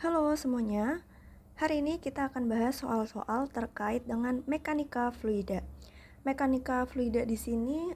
Halo semuanya, hari ini kita akan bahas soal-soal terkait dengan mekanika fluida. Mekanika fluida di sini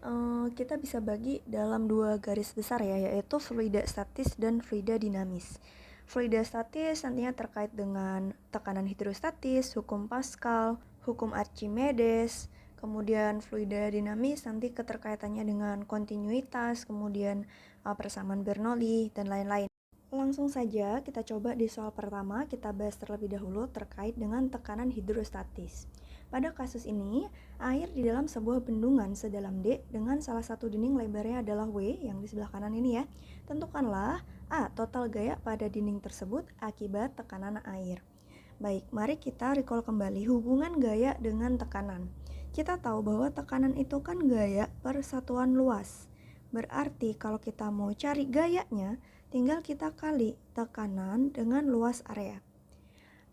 kita bisa bagi dalam dua garis besar ya, yaitu fluida statis dan fluida dinamis. Fluida statis nantinya terkait dengan tekanan hidrostatis, hukum Pascal, hukum Archimedes. Kemudian fluida dinamis nanti keterkaitannya dengan kontinuitas, kemudian persamaan Bernoulli dan lain-lain. Langsung saja kita coba di soal pertama, kita bahas terlebih dahulu terkait dengan tekanan hidrostatis. Pada kasus ini, air di dalam sebuah bendungan sedalam D dengan salah satu dinding lebarnya adalah W yang di sebelah kanan ini ya. Tentukanlah A, total gaya pada dinding tersebut akibat tekanan air. Baik, mari kita recall kembali hubungan gaya dengan tekanan. Kita tahu bahwa tekanan itu kan gaya per satuan luas. Berarti kalau kita mau cari gayanya, tinggal kita kali tekanan dengan luas area.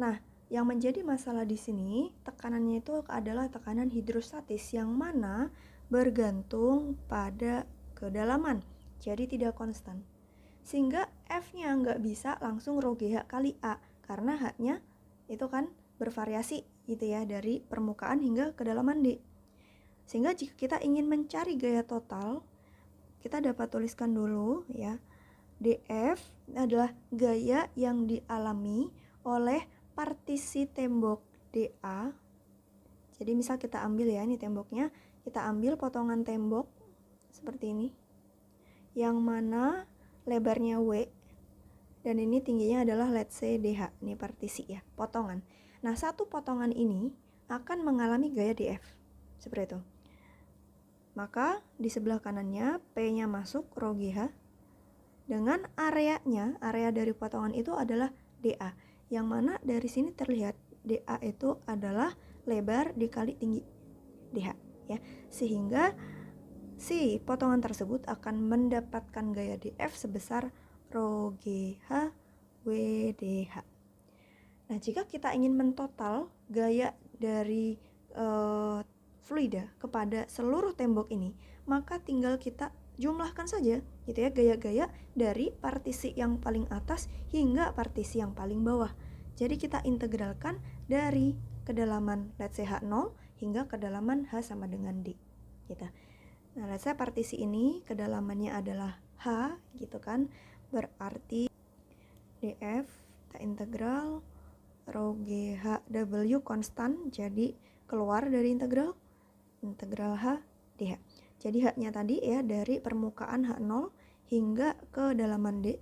Nah, yang menjadi masalah di sini, tekanannya itu adalah tekanan hidrostatis yang mana bergantung pada kedalaman, jadi tidak konstan. Sehingga F-nya nggak bisa langsung rho GH kali A, karena H-nya itu kan bervariasi gitu ya, dari permukaan hingga kedalaman D. Sehingga jika kita ingin mencari gaya total, kita dapat tuliskan dulu ya, DF adalah gaya yang dialami oleh partisi tembok DA. Jadi misal kita ambil ya, ini temboknya, kita ambil potongan tembok seperti ini, yang mana lebarnya W dan ini tingginya adalah let's say DH, ini partisi ya, potongan. Nah, satu potongan ini akan mengalami gaya DF seperti itu. Maka di sebelah kanannya P-nya masuk rho GH dengan areanya, area dari potongan itu adalah DA, yang mana dari sini terlihat DA itu adalah lebar dikali tinggi DH ya. Sehingga si potongan tersebut akan mendapatkan gaya DF sebesar rho GH WDH. Nah, jika kita ingin mentotal gaya dari fluida kepada seluruh tembok ini, maka tinggal kita jumlahkan saja gitu ya, gaya-gaya dari partisi yang paling atas hingga partisi yang paling bawah. Jadi kita integralkan dari kedalaman let's say H0 hingga kedalaman H sama dengan D gitu. Nah, let's say partisi ini kedalamannya adalah H gitu kan, berarti DF kita integral rho GHW konstan, jadi keluar dari integral H dH. Jadi H-nya tadi ya dari permukaan H0 hingga ke kedalaman D.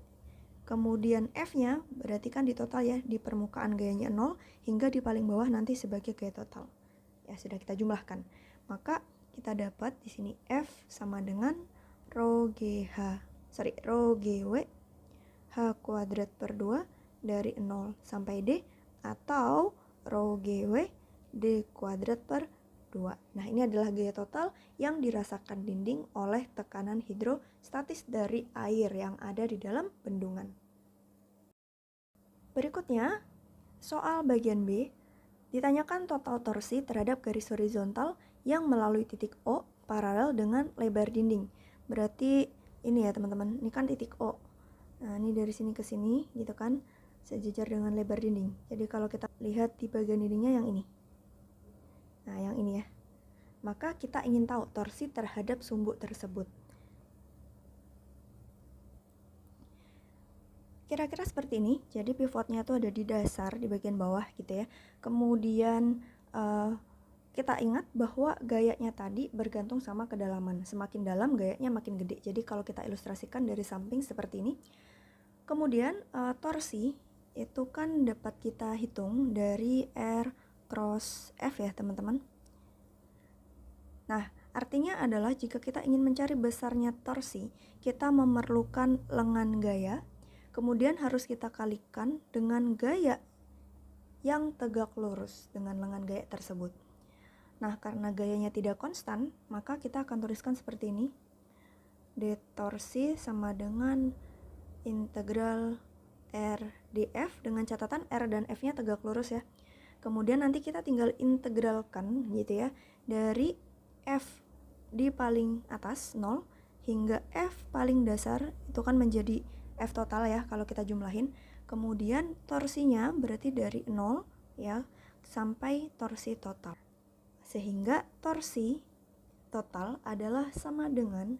Kemudian F-nya berarti kan di total ya, di permukaan gayanya 0 hingga di paling bawah nanti sebagai gaya total. Ya, sudah kita jumlahkan. Maka kita dapat di sini F sama dengan rho GW H kuadrat per 2 dari 0 sampai D, atau rho GW D kuadrat per 2. Nah, ini adalah gaya total yang dirasakan dinding oleh tekanan hidrostatis dari air yang ada di dalam bendungan. Berikutnya, soal bagian B, ditanyakan total torsi terhadap garis horizontal yang melalui titik O paralel dengan lebar dinding. Berarti ini ya teman-teman, ini kan titik O. Nah, ini dari sini ke sini gitu kan, sejajar dengan lebar dinding. Jadi kalau kita lihat di bagian dindingnya yang ini. Nah, yang ini ya. Maka kita ingin tahu torsi terhadap sumbu tersebut. Kira-kira seperti ini. Jadi pivotnya tuh ada di dasar, di bagian bawah gitu ya. Kemudian kita ingat bahwa gayanya tadi bergantung sama kedalaman. Semakin dalam gayanya makin gede. Jadi kalau kita ilustrasikan dari samping seperti ini. Kemudian torsi itu kan dapat kita hitung dari R cross F ya teman-teman. Nah, artinya adalah jika kita ingin mencari besarnya torsi, kita memerlukan lengan gaya, kemudian harus kita kalikan dengan gaya yang tegak lurus dengan lengan gaya tersebut. Nah, karena gayanya tidak konstan, maka kita akan tuliskan seperti ini. D torsi sama dengan integral R dF dengan catatan R dan F-nya tegak lurus ya. Kemudian nanti kita tinggal integralkan gitu ya, dari F di paling atas 0 hingga F paling dasar, itu kan menjadi F total ya kalau kita jumlahin. Kemudian torsinya berarti dari 0 ya sampai torsi total. Sehingga torsi total adalah sama dengan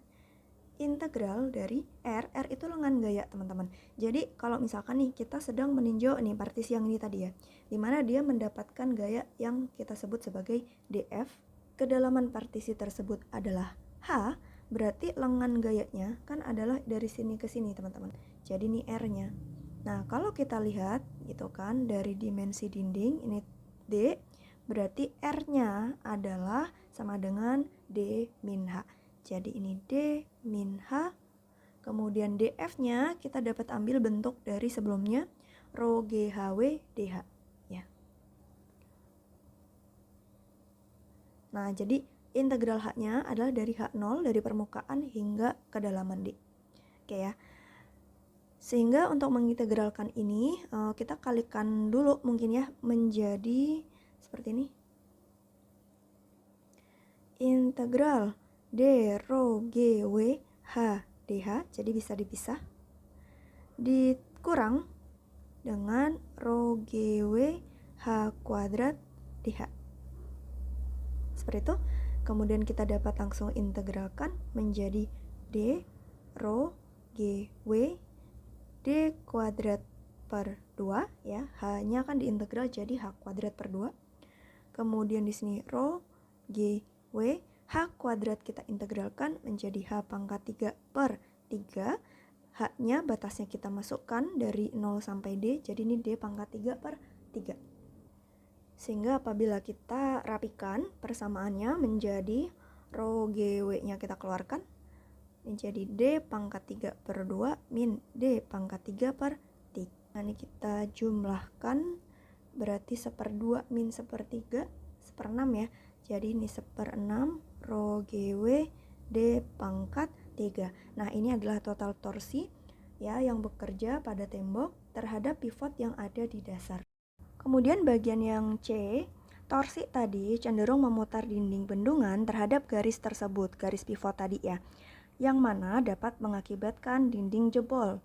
integral dari R itu lengan gaya teman-teman. Jadi kalau misalkan nih kita sedang meninjau nih partisi yang ini tadi ya, dimana dia mendapatkan gaya yang kita sebut sebagai DF, kedalaman partisi tersebut adalah H, berarti lengan gayanya kan adalah dari sini ke sini teman-teman. Jadi ini R-nya. Nah kalau kita lihat gitu kan dari dimensi dinding ini D, berarti R-nya adalah sama dengan D min H. Jadi ini D min H, kemudian DF-nya kita dapat ambil bentuk dari sebelumnya, Rho GHW DH. Ya. Nah, jadi integral H-nya adalah dari H0, dari permukaan hingga kedalaman D. Oke ya. Sehingga untuk mengintegralkan ini, kita kalikan dulu mungkin ya, menjadi seperti ini. Integral D Rho G W H DH, jadi bisa dipisah, dikurang dengan Rho G W H kuadrat DH. Seperti itu. Kemudian kita dapat langsung integralkan menjadi D Rho G W D kuadrat per 2 ya. H-nya kan diintegral jadi H kuadrat per 2. Kemudian di sini Rho G W H kuadrat kita integralkan menjadi H pangkat 3 per 3. H-nya batasnya kita masukkan dari 0 sampai D, jadi ini D pangkat 3 per 3. Sehingga apabila kita rapikan persamaannya menjadi Rho GW-nya kita keluarkan, menjadi D pangkat 3 per 2 min D pangkat 3 per 3. Nah ini kita jumlahkan, berarti 1/2 min 1/3, 1/6 ya. Jadi ini 1/6 Rho GW D pangkat 3. Nah ini adalah total torsi ya yang bekerja pada tembok terhadap pivot yang ada di dasar. Kemudian bagian yang C, torsi tadi cenderung memutar dinding bendungan terhadap garis tersebut, garis pivot tadi ya, yang mana dapat mengakibatkan dinding jebol.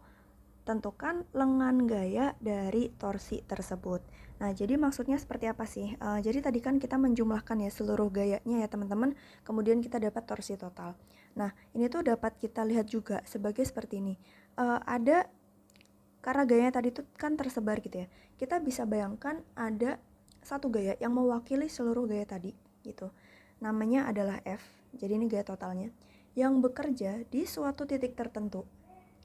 Tentukan lengan gaya dari torsi tersebut. Nah, jadi maksudnya seperti apa sih? Jadi tadi kan kita menjumlahkan ya seluruh gayanya ya teman-teman, kemudian kita dapat torsi total. Nah, ini tuh dapat kita lihat juga sebagai seperti ini. Ada, karena gayanya tadi tuh kan tersebar gitu ya, kita bisa bayangkan ada satu gaya yang mewakili seluruh gaya tadi gitu. Namanya adalah F, jadi ini gaya totalnya, yang bekerja di suatu titik tertentu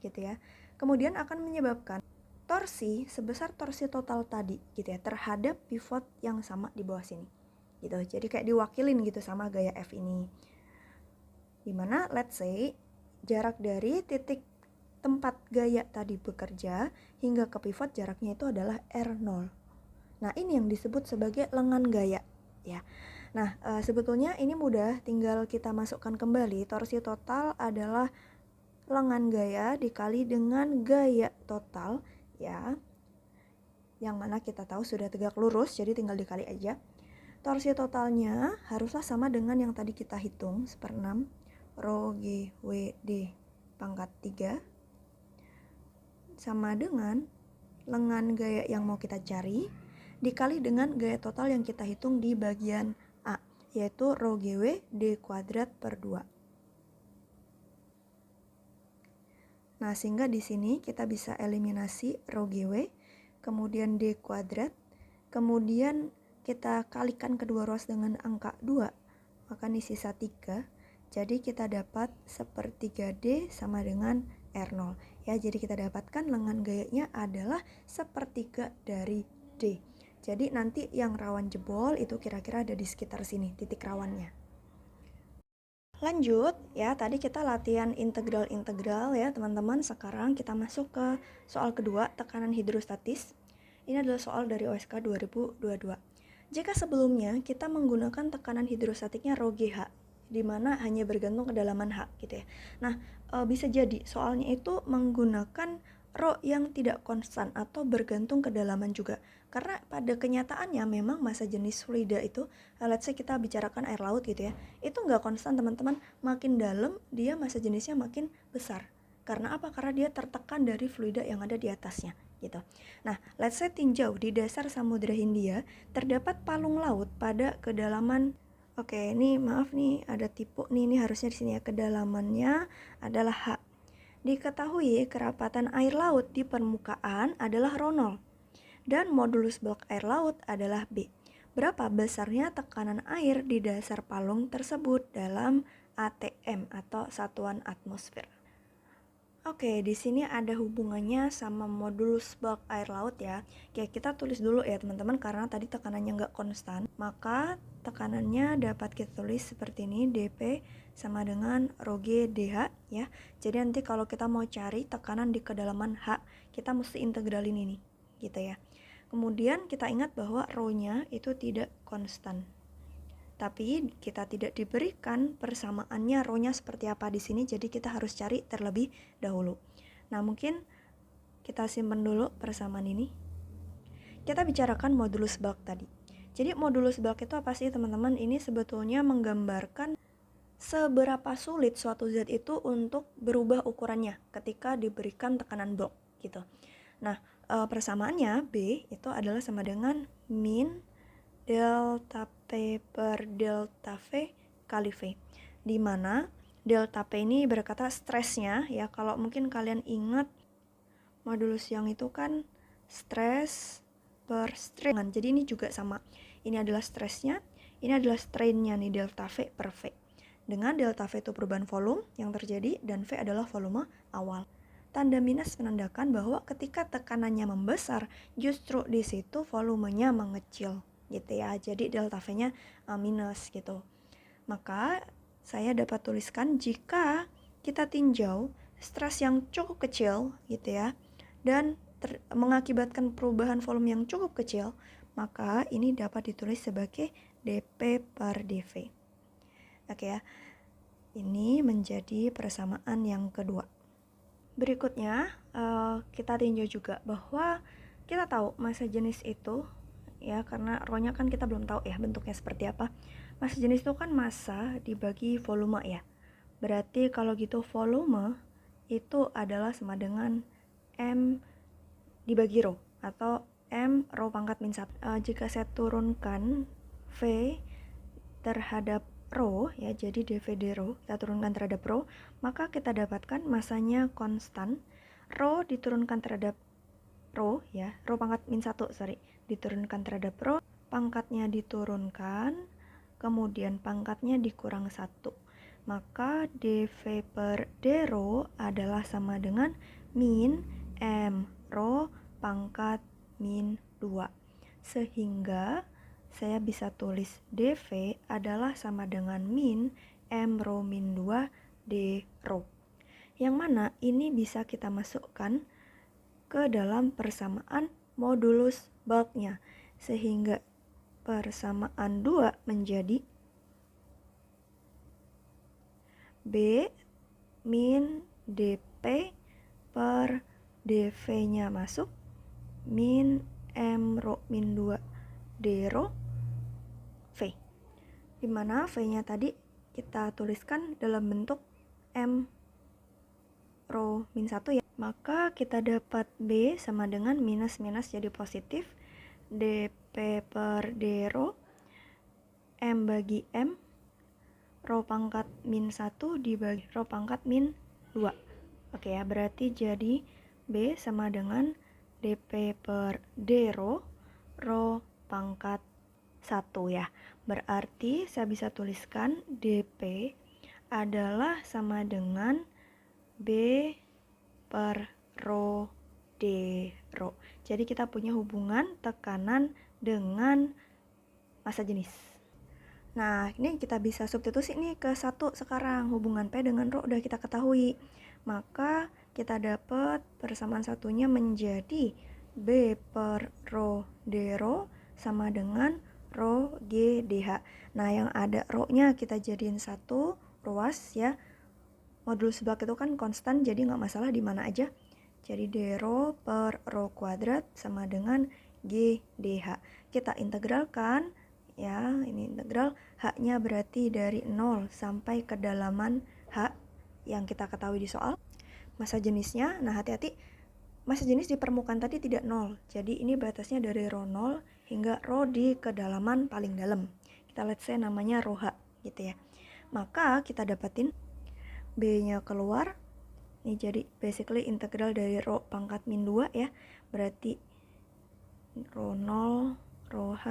gitu ya. Kemudian akan menyebabkan torsi sebesar torsi total tadi gitu ya terhadap pivot yang sama di bawah sini gitu. Jadi kayak diwakilin gitu sama gaya F ini. Dimana let's say jarak dari titik tempat gaya tadi bekerja hingga ke pivot jaraknya itu adalah R0. Nah ini yang disebut sebagai lengan gaya ya. Nah sebetulnya ini mudah, tinggal kita masukkan kembali torsi total adalah lengan gaya dikali dengan gaya total ya, yang mana kita tahu sudah tegak lurus, jadi tinggal dikali aja. Torsi totalnya haruslah sama dengan yang tadi kita hitung, 1/6 Rho G W D pangkat 3 sama dengan lengan gaya yang mau kita cari dikali dengan gaya total yang kita hitung di bagian A, yaitu Rho G W D kuadrat per 2. Nah, sehingga di sini kita bisa eliminasi Rho GW, kemudian D kuadrat, kemudian kita kalikan kedua ruas dengan angka 2, maka ini sisa 3. Jadi kita dapat 1/3 D sama dengan R0. Ya, jadi kita dapatkan lengan gayanya adalah 1/3 dari D. Jadi nanti yang rawan jebol itu kira-kira ada di sekitar sini, titik rawannya. Lanjut ya, tadi kita latihan integral-integral ya teman-teman. Sekarang kita masuk ke soal kedua, tekanan hidrostatis. Ini adalah soal dari OSK 2022. Jika sebelumnya kita menggunakan tekanan hidrostatiknya Rho GH, di mana hanya bergantung kedalaman H gitu ya. Nah, bisa jadi soalnya itu menggunakan Rho yang tidak konstan atau bergantung kedalaman juga. Karena pada kenyataannya memang massa jenis fluida itu, let's say kita bicarakan air laut gitu ya, itu nggak konstan teman-teman. Makin dalam dia massa jenisnya makin besar. Karena apa? Karena dia tertekan dari fluida yang ada di atasnya gitu. Nah, let's say tinjau di dasar Samudra Hindia terdapat palung laut pada kedalaman. Oke, ini maaf nih ada tipe nih, ini harusnya di sini ya, kedalamannya adalah H. Diketahui kerapatan air laut di permukaan adalah rho 0 dan modulus bulk air laut adalah B. Berapa besarnya tekanan air di dasar palung tersebut dalam ATM atau satuan atmosfer? Oke, di sini ada hubungannya sama modulus bulk air laut ya. Oke, kita tulis dulu ya teman-teman, karena tadi tekanannya nggak konstan. Maka tekanannya dapat kita tulis seperti ini, dP sama dengan rho G dH ya. Jadi nanti kalau kita mau cari tekanan di kedalaman H, kita mesti integralin ini gitu ya. Kemudian kita ingat bahwa rho-nya itu tidak konstan. Tapi kita tidak diberikan persamaannya rho-nya seperti apa di sini, jadi kita harus cari terlebih dahulu. Nah, mungkin kita simpan dulu persamaan ini. Kita bicarakan modulus bulk tadi. Jadi modulus bulk itu apa sih teman-teman? Ini sebetulnya menggambarkan seberapa sulit suatu zat itu untuk berubah ukurannya ketika diberikan tekanan bulk gitu. Nah, persamaannya B itu adalah sama dengan min delta P per delta V kali V, di mana delta P ini berkata stresnya ya. Kalau mungkin kalian ingat modulus yang itu kan stres per strain, jadi ini juga sama, ini adalah stresnya, ini adalah strainnya nih, delta V per V, dengan delta V itu perubahan volume yang terjadi dan V adalah volume awal. Tanda minus menandakan bahwa ketika tekanannya membesar, justru di situ volumenya mengecil gitu ya. Jadi delta V-nya minus gitu. Maka saya dapat tuliskan jika kita tinjau stres yang cukup kecil gitu ya, dan mengakibatkan perubahan volume yang cukup kecil, maka ini dapat ditulis sebagai dP per dV. Oke ya. Ini menjadi persamaan yang kedua. Berikutnya kita tinjau juga bahwa kita tahu massa jenis itu ya, karena rho-nya kan kita belum tahu ya bentuknya seperti apa. Massa jenis itu kan massa dibagi volume ya. Berarti kalau gitu volume itu adalah sama dengan M dibagi rho atau M rho pangkat min 1. Jika saya turunkan V terhadap rho ya, jadi dV d rho kita turunkan terhadap rho, maka kita dapatkan masanya konstan. Rho diturunkan terhadap rho ya, rho pangkat min 1 diturunkan terhadap rho, pangkatnya diturunkan, kemudian pangkatnya dikurang 1, maka dV per d rho adalah sama dengan min M rho pangkat min 2, sehingga saya bisa tulis dV adalah sama dengan min M rho min 2 d rho, yang mana ini bisa kita masukkan ke dalam persamaan modulus bulknya, sehingga persamaan 2 menjadi B min dP per dV nya masuk min M rho min 2 d rho V, dimana V nya tadi kita tuliskan dalam bentuk M rho min 1 ya. Maka kita dapat B sama dengan minus-minus jadi positif, dP per d rho M bagi M rho pangkat min 1 dibagi rho pangkat min 2. Oke ya, berarti jadi B sama dengan dP per d rho pangkat 1 ya. Berarti saya bisa tuliskan dP adalah sama dengan B per rho d rho. Jadi kita punya hubungan tekanan dengan massa jenis. Nah, ini kita bisa substitusi nih ke 1 sekarang. Hubungan P dengan rho udah kita ketahui. Maka kita dapat persamaan satunya menjadi B per rho d rho sama dengan rho G dH. Nah, yang ada rho-nya kita jadiin 1 ruas ya. Modulus bulk itu kan konstan, jadi nggak masalah di mana aja. Jadi d rho per rho kuadrat sama dengan G dH. Kita integralkan ya, ini integral H-nya berarti dari 0 sampai kedalaman H yang kita ketahui di soal. Massa jenisnya, nah hati-hati massa jenis di permukaan tadi tidak nol, jadi ini batasnya dari rho 0 hingga rho di kedalaman paling dalam. Kita let's say namanya rho H gitu ya. Maka kita dapatin B-nya keluar. Ini jadi basically integral dari rho pangkat min 2 ya. Berarti rho 0 rho H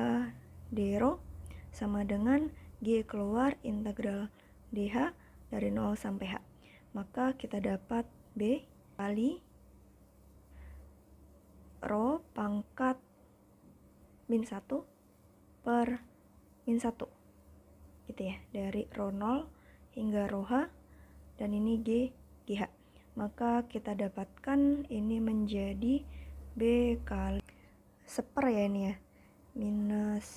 d rho sama dengan G keluar integral dH dari 0 sampai H. Maka kita dapat B kali rho pangkat min 1 per min 1 gitu ya, dari rho 0 hingga rho H, dan ini GH. Maka kita dapatkan ini menjadi B kali seper ya ini ya, minus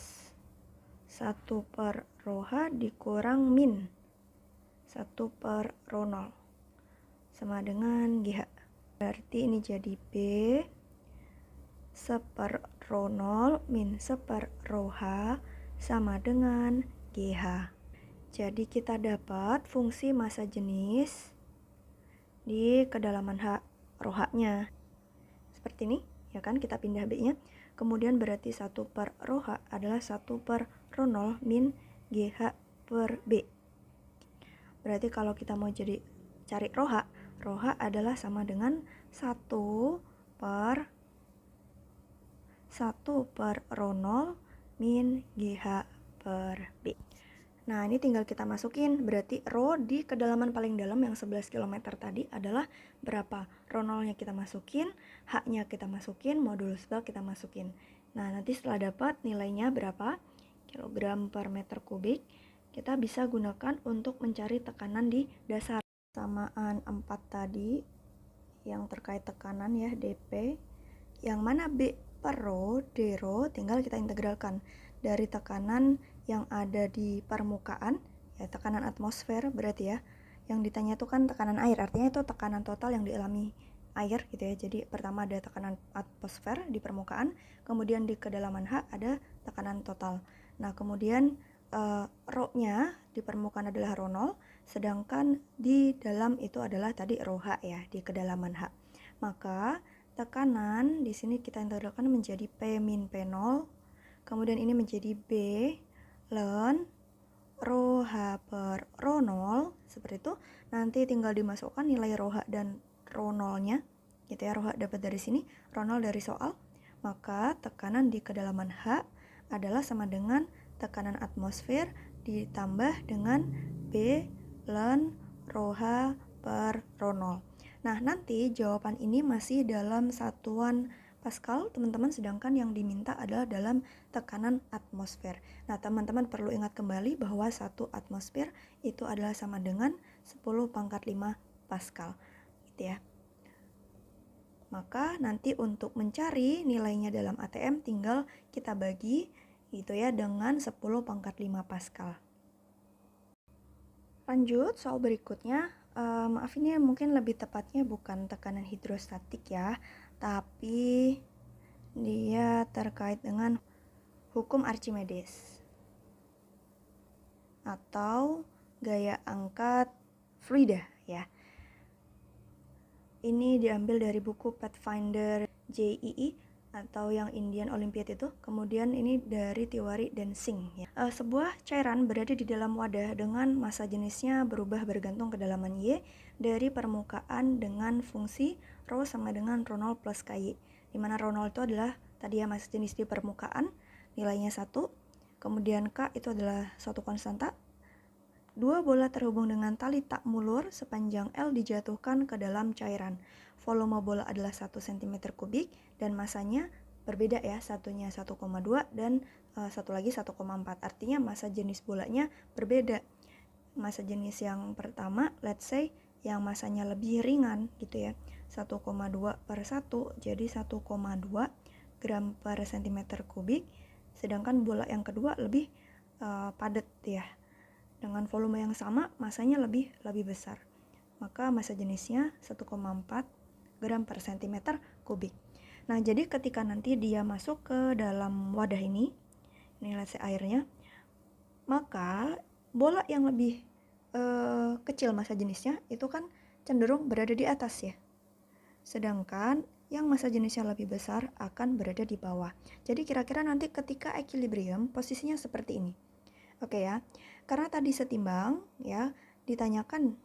1 per rho H dikurang min 1 per rho 0 sama dengan GH. Berarti ini jadi B seper rho 0 min seper rho H sama dengan GH. Jadi kita dapat fungsi massa jenis di kedalaman H, rho H-nya. Seperti ini, ya kan? Kita pindah B-nya. Kemudian berarti 1 per rho H adalah 1 per rho 0 min GH per B. Berarti kalau kita mau cari rho H adalah sama dengan 1 per rho 0 min GH per B. Nah, ini tinggal kita masukin, berarti rho di kedalaman paling dalam yang 11 km tadi adalah berapa? Rho 0-nya kita masukin, H-nya kita masukin, modulus bal kita masukin. Nah, nanti setelah dapat nilainya berapa? Kilogram per meter kubik, kita bisa gunakan untuk mencari tekanan di dasar. Samaan 4 tadi, yang terkait tekanan ya, dP, yang mana B per rho, d rho, tinggal kita integralkan dari tekanan yang ada di permukaan, ya tekanan atmosfer berarti ya. Yang ditanya itu kan tekanan air, artinya itu tekanan total yang dialami air gitu ya. Jadi pertama ada tekanan atmosfer di permukaan, kemudian di kedalaman H ada tekanan total. Nah, kemudian rho-nya di permukaan adalah rho 0, sedangkan di dalam itu adalah tadi rho H ya, di kedalaman H. Maka tekanan di sini kita integralkan menjadi P min P0, kemudian ini menjadi B ln rho H per rho 0, seperti itu. Nanti tinggal dimasukkan nilai rho H dan rho 0-nya, gitu ya. Rho H dapat dari sini, rho 0 dari soal. Maka tekanan di kedalaman H adalah sama dengan tekanan atmosfer ditambah dengan B ln rho H per rho 0. Nah, nanti jawaban ini masih dalam satuan Pascal, teman-teman, sedangkan yang diminta adalah dalam tekanan atmosfer. Nah, teman-teman perlu ingat kembali bahwa 1 atmosfer itu adalah sama dengan 10 pangkat 5 Pascal, gitu ya. Maka nanti untuk mencari nilainya dalam ATM tinggal kita bagi gitu ya dengan 10 pangkat 5 Pascal. Lanjut, soal berikutnya. Maaf, ini mungkin lebih tepatnya bukan tekanan hidrostatik ya, tapi dia terkait dengan hukum Archimedes atau gaya angkat fluida ya. Ini diambil dari buku Pathfinder JEE atau yang Indian Olympiad itu. Kemudian ini dari teori Densing ya. Sebuah cairan berada di dalam wadah dengan massa jenisnya berubah bergantung kedalaman Y dari permukaan dengan fungsi rho sama dengan rho 0 plus KY, di mana rho 0 itu adalah tadi ya massa jenis di permukaan, nilainya 1, kemudian K itu adalah suatu konstanta. Dua bola terhubung dengan tali tak mulur sepanjang L dijatuhkan ke dalam cairan. Volume bola adalah 1 cm kubik dan masanya berbeda ya, satunya 1,2 dan satu lagi 1,4. Artinya massa jenis bolanya berbeda. Massa jenis yang pertama, let's say yang masanya lebih ringan gitu ya, 1,2 per 1, jadi 1,2 gram per cm kubik. Sedangkan bola yang kedua lebih padat ya, dengan volume yang sama, masanya lebih besar. Maka massa jenisnya 1,4 gram per cm kubik. Nah, jadi ketika nanti dia masuk ke dalam wadah ini let's say airnya, maka bola yang lebih kecil massa jenisnya itu kan cenderung berada di atas ya. Sedangkan yang massa jenisnya lebih besar akan berada di bawah. Jadi kira-kira nanti ketika equilibrium posisinya seperti ini. Oke ya, karena tadi setimbang ya, ditanyakan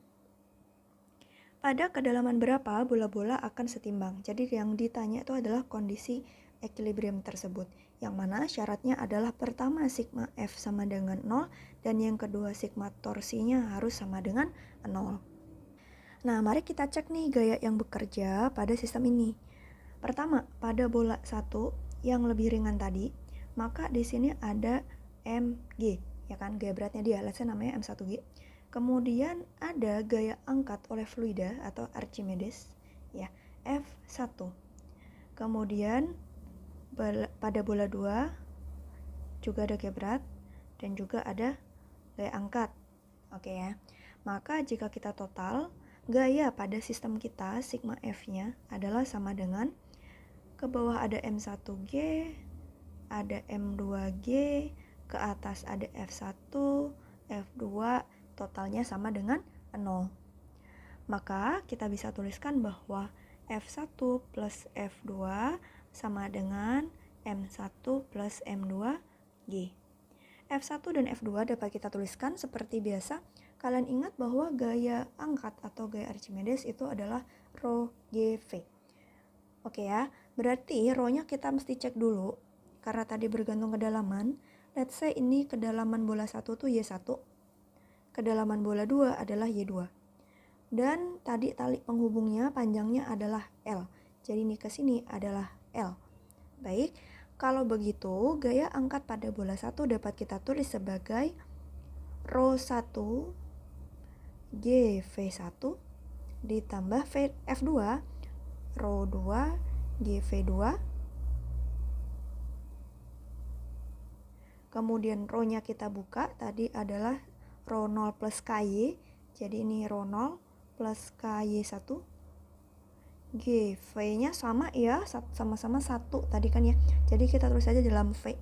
pada kedalaman berapa bola-bola akan setimbang. Jadi yang ditanya itu adalah kondisi equilibrium tersebut, yang mana syaratnya adalah pertama sigma F sama dengan 0 dan yang kedua sigma torsinya harus sama dengan 0. Nah, mari kita cek nih gaya yang bekerja pada sistem ini. Pertama, pada bola 1 yang lebih ringan tadi, maka di sini ada mg, ya kan, gaya beratnya dia, let's say namanya m1g. Kemudian ada gaya angkat oleh fluida atau Archimedes, ya, F1. Kemudian pada bola 2 juga ada gaya berat dan juga ada gaya angkat. Oke ya. Maka jika kita total, gaya pada sistem kita sigma F-nya adalah sama dengan ke bawah ada M1G, ada M2G, ke atas ada F1, F2, totalnya sama dengan 0. Maka kita bisa tuliskan bahwa F1 plus F2 sama dengan M1 plus M2G. F1 dan F2 dapat kita tuliskan seperti biasa. Kalian ingat bahwa gaya angkat atau gaya Archimedes itu adalah rho GV. Oke ya, berarti rho-nya kita mesti cek dulu. Karena tadi bergantung kedalaman. Let's say ini kedalaman bola 1 tuh Y1. Kedalaman bola 2 adalah Y2. Dan tadi tali penghubungnya panjangnya adalah L. Jadi ini ke sini adalah L. Baik, kalau begitu gaya angkat pada bola 1 dapat kita tulis sebagai rho 1 GV1 ditambah F2 rho 2 GV2. Kemudian rho-nya kita buka, tadi adalah rho 0 plus KY. Jadi ini rho 0 plus KY1. GV-nya sama ya, sama-sama 1 tadi kan ya. Jadi kita tulis aja dalam V.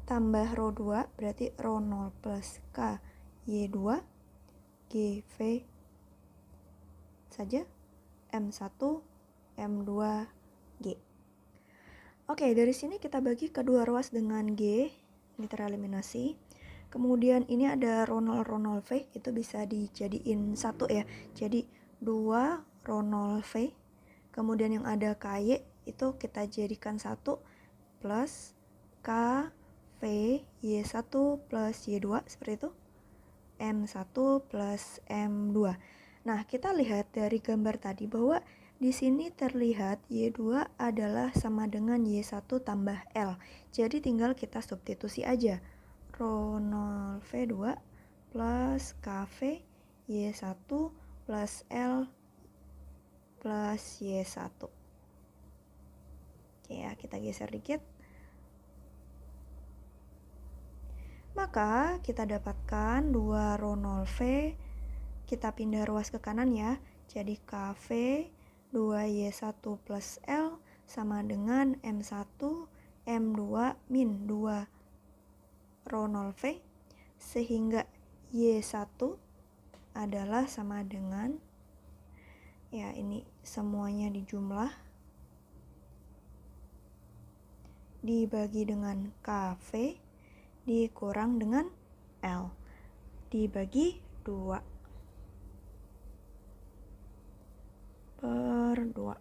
Tambah rho 2 berarti rho 0 plus KY2 GV saja M1 M2G. Oke, dari sini kita bagi kedua ruas dengan G, ini tereliminasi. Kemudian ini ada rho 0 V, itu bisa dijadiin 1 ya. Jadi 2 rho 0 V. Kemudian yang ada KY itu kita jadikan 1 plus K V Y1 plus Y2 seperti itu. M1 plus M2. Nah, kita lihat dari gambar tadi bahwa di sini terlihat Y2 adalah sama dengan Y1 tambah L. Jadi tinggal kita substitusi aja. Rho 0 V2 plus KV Y1 plus L plus Y1. Oke ya, kita geser dikit. Maka kita dapatkan 2 rho 0 V, kita pindah ruas ke kanan ya. Jadi KV 2Y1 plus L sama dengan M1 M2 min 2 rho 0 V, sehingga Y1 adalah sama dengan, ya ini semuanya dijumlah, dibagi dengan KV dikurang dengan L dibagi 2 per 2.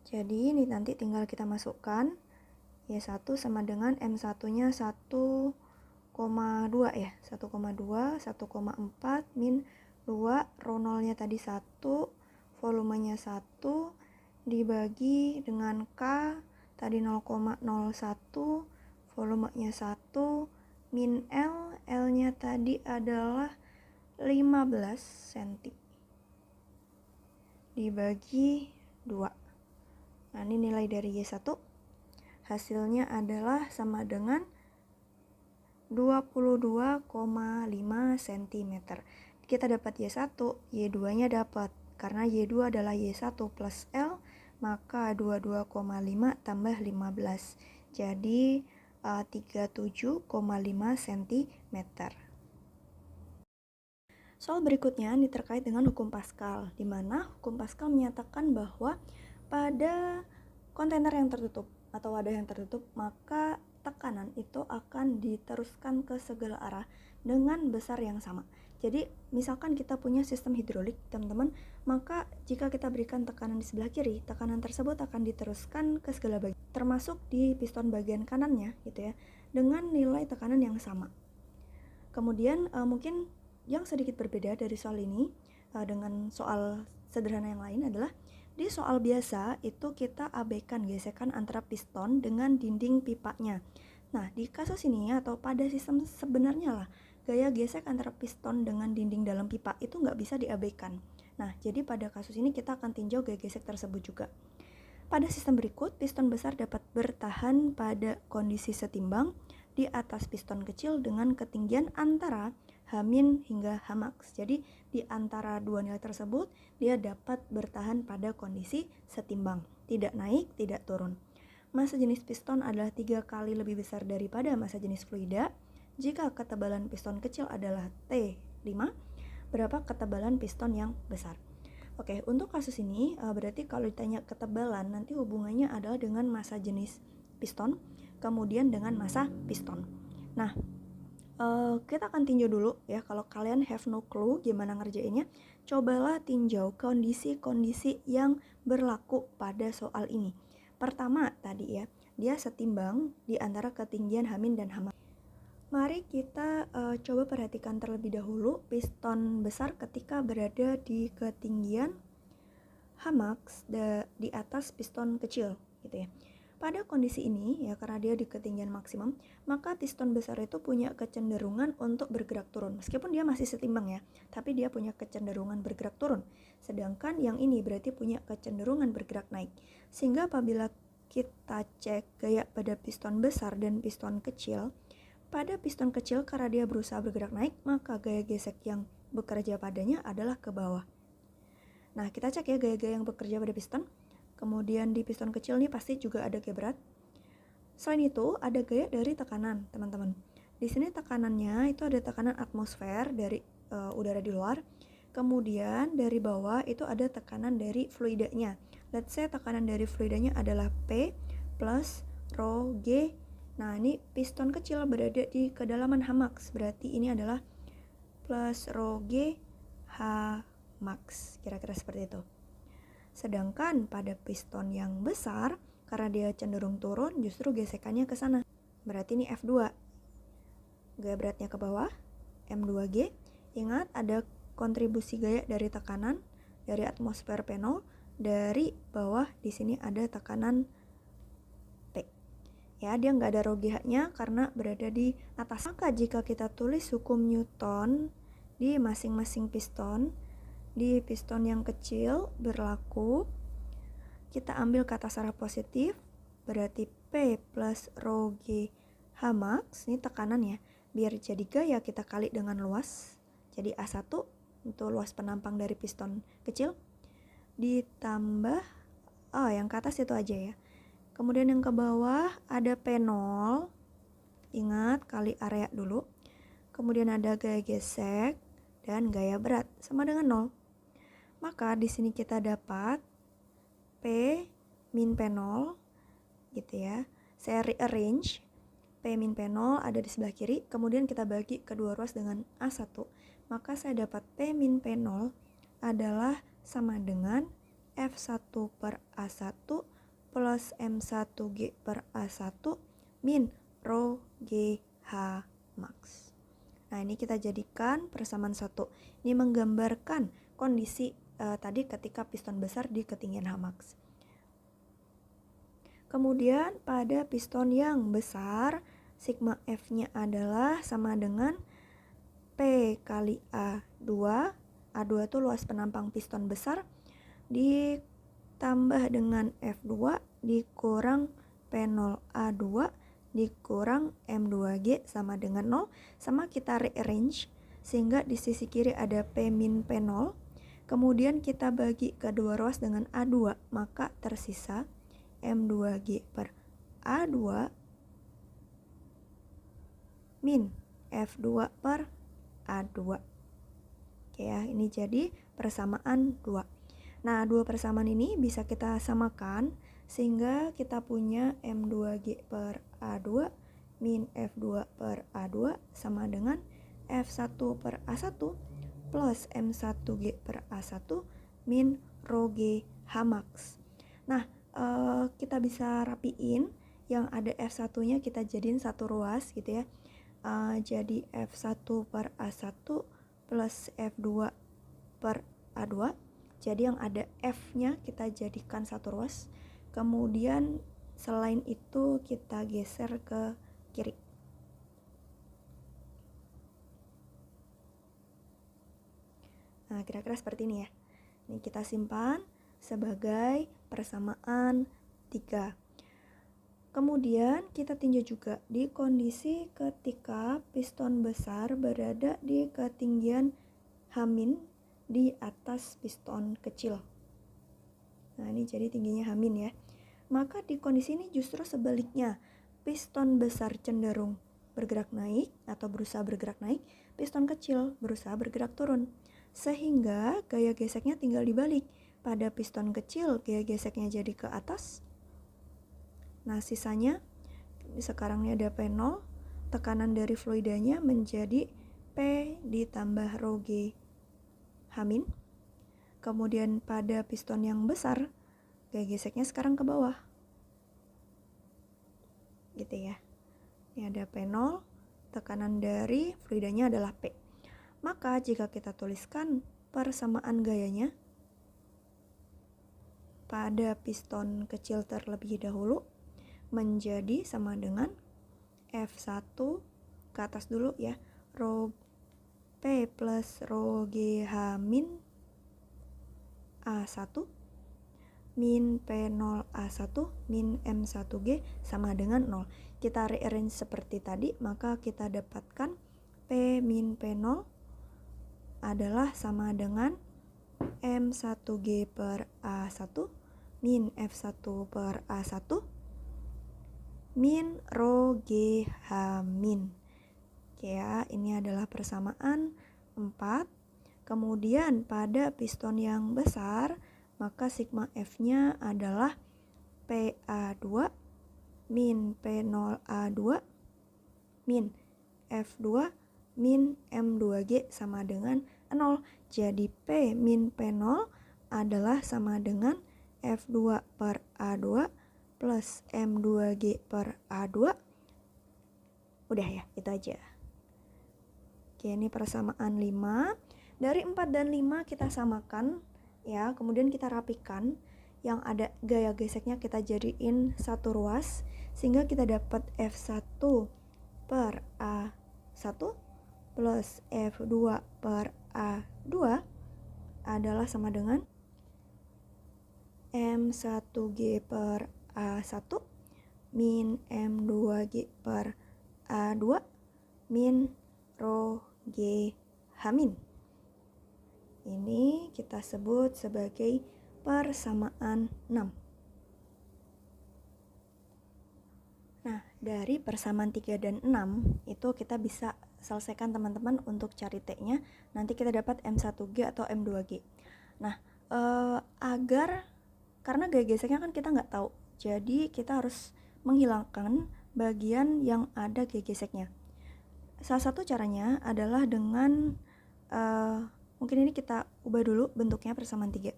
Jadi ini nanti tinggal kita masukkan Y1 sama dengan M1 nya 1,2 ya, 1,2 1,4 min 2 rho 0 nya tadi 1, volumenya 1 dibagi dengan K tadi 0,01, volumenya 1 min L, L-nya tadi adalah 15 cm dibagi 2. Nah, ini nilai dari Y1. Hasilnya adalah sama dengan 22,5 cm. Kita dapat Y1, Y2-nya dapat. Karena Y2 adalah Y1 plus L, maka 22,5 tambah 15. Jadi 37,5 cm. Soal berikutnya ini terkait dengan hukum Pascal, di mana hukum Pascal menyatakan bahwa pada kontainer yang tertutup atau wadah yang tertutup, maka tekanan itu akan diteruskan ke segala arah dengan besar yang sama. Jadi misalkan kita punya sistem hidrolik, teman-teman, maka jika kita berikan tekanan di sebelah kiri, tekanan tersebut akan diteruskan ke segala bagian, termasuk di piston bagian kanannya gitu ya, dengan nilai tekanan yang sama. Kemudian mungkin yang sedikit berbeda dari soal ini dengan soal sederhana yang lain adalah di soal biasa itu kita abaikan gesekan antara piston dengan dinding pipanya. Nah, di kasus ini atau pada sistem sebenarnya lah, gaya gesek antara piston dengan dinding dalam pipa itu nggak bisa diabaikan. Nah, jadi pada kasus ini kita akan tinjau gaya gesek tersebut juga. Pada sistem berikut, piston besar dapat bertahan pada kondisi setimbang di atas piston kecil dengan ketinggian antara H- hingga Hmax. Jadi di antara dua nilai tersebut dia dapat bertahan pada kondisi setimbang, tidak naik, tidak turun. Massa jenis piston adalah 3 kali lebih besar daripada massa jenis fluida. Jika ketebalan piston kecil adalah T5, berapa ketebalan piston yang besar? Oke, untuk kasus ini berarti kalau ditanya ketebalan nanti hubungannya adalah dengan massa jenis piston, kemudian dengan massa piston. Nah, kita akan tinjau dulu ya. Kalau kalian have no clue gimana ngerjainnya, cobalah tinjau kondisi-kondisi yang berlaku pada soal ini. Pertama tadi ya, dia setimbang di antara ketinggian H- dan H-. Mari kita coba perhatikan terlebih dahulu piston besar ketika berada di ketinggian Hmax di atas piston kecil gitu ya. Pada kondisi ini ya, karena dia di ketinggian maksimum, maka piston besar itu punya kecenderungan untuk bergerak turun. Meskipun dia masih setimbang ya, tapi dia punya kecenderungan bergerak turun. Sedangkan yang ini berarti punya kecenderungan bergerak naik. Sehingga apabila kita cek gaya pada piston besar dan piston kecil, pada piston kecil karena dia berusaha bergerak naik, maka gaya gesek yang bekerja padanya adalah ke bawah. Nah, kita cek ya gaya-gaya yang bekerja pada piston. Kemudian di piston kecil nih pasti juga ada gaya berat. Selain itu, ada gaya dari tekanan, teman-teman. Di sini tekanannya itu ada tekanan atmosfer dari udara di luar. Kemudian dari bawah itu ada tekanan dari fluidanya. Let's say tekanan dari fluidanya adalah P plus rho G. Nah, ini piston kecil berada di kedalaman Hmax. Berarti ini adalah plus rho G H max, kira-kira seperti itu. Sedangkan pada piston yang besar, karena dia cenderung turun, justru gesekannya ke sana. Berarti ini F2. Gaya beratnya ke bawah, M2G. Ingat ada kontribusi gaya dari tekanan dari atmosfer P0, dari bawah di sini ada tekanan P. Ya, dia nggak ada rho GH-nya karena berada di atas. Maka jika kita tulis hukum Newton di masing-masing piston, di piston yang kecil berlaku, kita ambil kata arah positif, berarti P plus rho G H max, ini tekanan ya, biar jadi gaya kita kali dengan luas, jadi A1 untuk luas penampang dari piston kecil, ditambah, yang ke atas itu aja ya. Kemudian yang ke bawah ada P0, ingat kali area dulu, kemudian ada gaya gesek dan gaya berat sama dengan 0. Maka di sini kita dapat P min P0 gitu ya. Saya rearrange, P min P0 ada di sebelah kiri, kemudian kita bagi kedua ruas dengan A1. Maka saya dapat P min P0 adalah sama dengan F1 per A1 plus M1G per A1 min rho GH max. Nah, ini kita jadikan persamaan 1. Ini menggambarkan kondisi tadi ketika piston besar di ketinggian Hmax. Kemudian pada piston yang besar, sigma F-nya adalah sama dengan P kali A2. A2 itu luas penampang piston besar ditambah dengan F2 dikurang P0 A2 dikurang M2G sama dengan 0. Sama kita rearrange sehingga di sisi kiri ada P min P0. Kemudian kita bagi kedua ruas dengan A2, maka tersisa M2G per A2 min F2 per A2. Oke ya, ini jadi persamaan 2. Nah, dua persamaan ini bisa kita samakan sehingga kita punya M2G per A2 min F2 per A2 sama dengan F1 per A1 plus M1G per A1 min rho G H max. Nah, kita bisa rapiin yang ada F1-nya kita jadiin satu ruas gitu ya. Jadi F1 per A1 plus F2 per A2. Jadi yang ada F-nya kita jadikan satu ruas. Kemudian selain itu kita geser ke kiri. Nah, kira-kira seperti ini ya. Ini kita simpan sebagai persamaan 3. Kemudian kita tinjau juga di kondisi ketika piston besar berada di ketinggian H- di atas piston kecil. Nah, ini jadi tingginya H- ya. Maka di kondisi ini justru sebaliknya, piston besar cenderung bergerak naik atau berusaha bergerak naik, piston kecil berusaha bergerak turun. Sehingga gaya geseknya tinggal dibalik. Pada piston kecil gaya geseknya jadi ke atas. Nah, sisanya sekarang ini ada P0, tekanan dari fluidanya menjadi P ditambah rho G H-. Kemudian pada piston yang besar, gaya geseknya sekarang ke bawah. Gitu ya. Ini ada P0, tekanan dari fluidanya adalah P. Maka jika kita tuliskan persamaan gayanya pada piston kecil terlebih dahulu menjadi sama dengan F1 ke atas dulu ya, rho P plus rho G H min A1 min P0 A1 min M1G sama dengan 0. Kita rearrange seperti tadi, maka kita dapatkan P min P0 adalah sama dengan M1G per A1 min F1 per A1 min rho G H min. Oke ya, ini adalah persamaan 4. Kemudian pada piston yang besar, maka sigma F-nya adalah PA2 min P0A2 min F2 min M2G sama dengan 0. Jadi P min P0 adalah sama dengan F2 per A2 plus M2G per A2. Udah ya, itu aja. Oke, ini persamaan 5. Dari 4 dan 5 kita samakan ya, kemudian kita rapikan. Yang ada gaya geseknya kita jadiin satu ruas sehingga kita dapat F1 per A1 plus F2 per A2 adalah sama dengan M1G per A1 min M2G per A2 min rho G H min. Ini kita sebut sebagai persamaan 6. Nah, dari persamaan 3 dan 6 itu kita bisa selesaikan teman-teman untuk cari T-nya. Nanti kita dapat M1G atau M2G. Nah, karena gaya geseknya kan kita nggak tahu, jadi kita harus menghilangkan bagian yang ada gaya geseknya. Salah satu caranya adalah dengan mungkin ini kita ubah dulu bentuknya persamaan 3.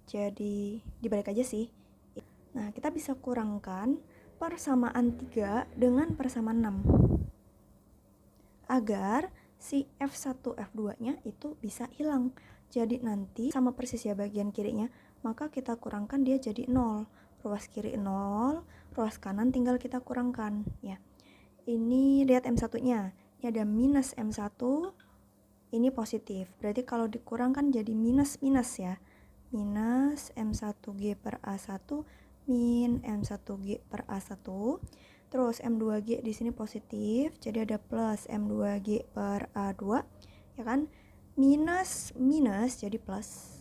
Jadi dibalik aja sih. Nah, kita bisa kurangkan persamaan 3 dengan persamaan 6 agar si F1 F2-nya itu bisa hilang. Jadi nanti sama persis ya bagian kirinya, maka kita kurangkan dia jadi 0. Ruas kiri 0, ruas kanan tinggal kita kurangkan ya. Ini lihat M1-nya. Ini ada minus M1, ini positif. Berarti kalau dikurangkan jadi minus ya. Minus M1G per A1 min M1G per A1. Terus M2G di sini positif, jadi ada plus M2G per A2, ya kan? Minus jadi plus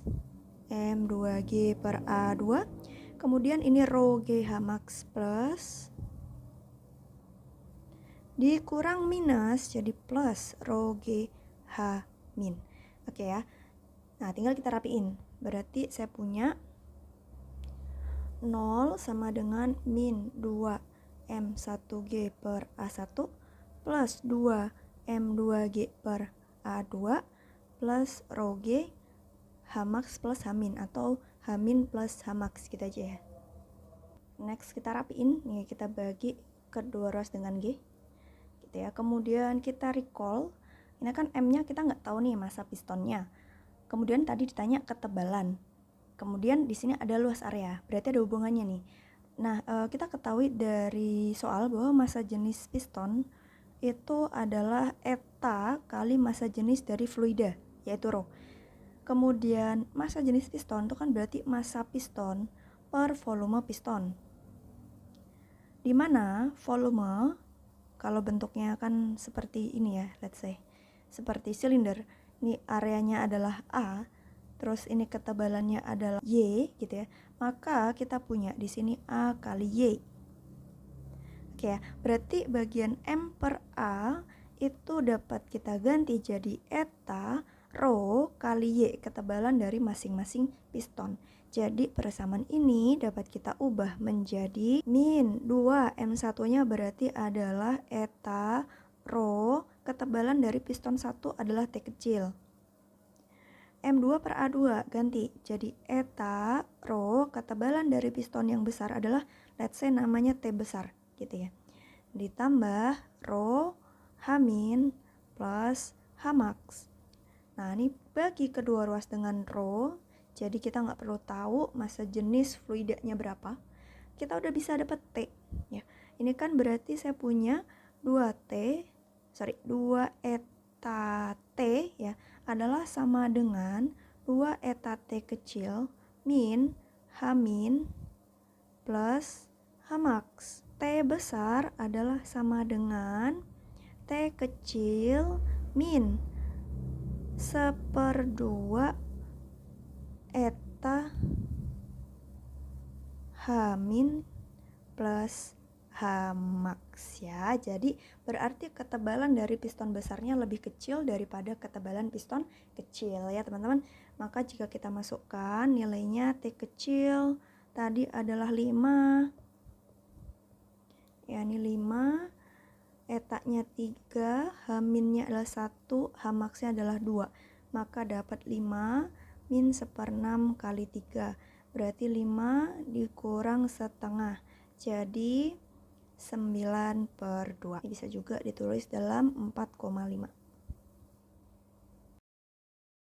M2G per A2. Kemudian ini rho GH max plus dikurang minus jadi plus rho GH min. Oke ya. Nah, tinggal kita rapiin. Berarti saya punya 0 sama dengan min 2M1G per A1 plus 2M2G per A2 plus rho G Hmax plus Hmin atau Hmin plus Hmax gitu aja ya. Next kita rapiin, nih kita bagi kedua ruas dengan G gitu ya. Kemudian kita recall, ini kan M-nya kita nggak tahu nih massa pistonnya. Kemudian tadi ditanya ketebalan. Kemudian di sini ada luas area, berarti ada hubungannya nih. Nah, kita ketahui dari soal bahwa massa jenis piston itu adalah eta kali massa jenis dari fluida, yaitu rho. Kemudian massa jenis piston itu kan berarti massa piston per volume piston. Di mana volume kalau bentuknya kan seperti ini ya, let's say. Seperti silinder. Ini areanya adalah A, terus ini ketebalannya adalah Y gitu ya. Maka kita punya di sini A kali Y. Oke ya, berarti bagian M per A itu dapat kita ganti jadi eta rho kali Y, ketebalan dari masing-masing piston. Jadi persamaan ini dapat kita ubah menjadi min 2M1-nya berarti adalah eta rho, ketebalan dari piston 1 adalah T kecil. M2 per A2 ganti jadi eta rho, ketebalan dari piston yang besar adalah let's say namanya T besar gitu ya. Ditambah rho Hmin plus Hmax. Nah, ini bagi kedua ruas dengan rho, jadi kita nggak perlu tahu massa jenis fluidanya berapa. Kita udah bisa dapat T ya. Ini kan berarti saya punya 2 eta T ya adalah sama dengan 2 eta T kecil min Hmin plus Hmax. T besar adalah sama dengan T kecil min 1/2 eta Hmin plus Hmax ya. Jadi berarti ketebalan dari piston besarnya lebih kecil daripada ketebalan piston kecil ya teman-teman. Maka jika kita masukkan nilainya T kecil tadi adalah 5 ya, ini 5, etanya 3, Hminnya adalah 1, Hmaxnya adalah 2. Maka dapat 5 min 1/6 kali 3. Berarti 5 dikurang setengah. Jadi 9/2. Bisa juga ditulis dalam 4,5.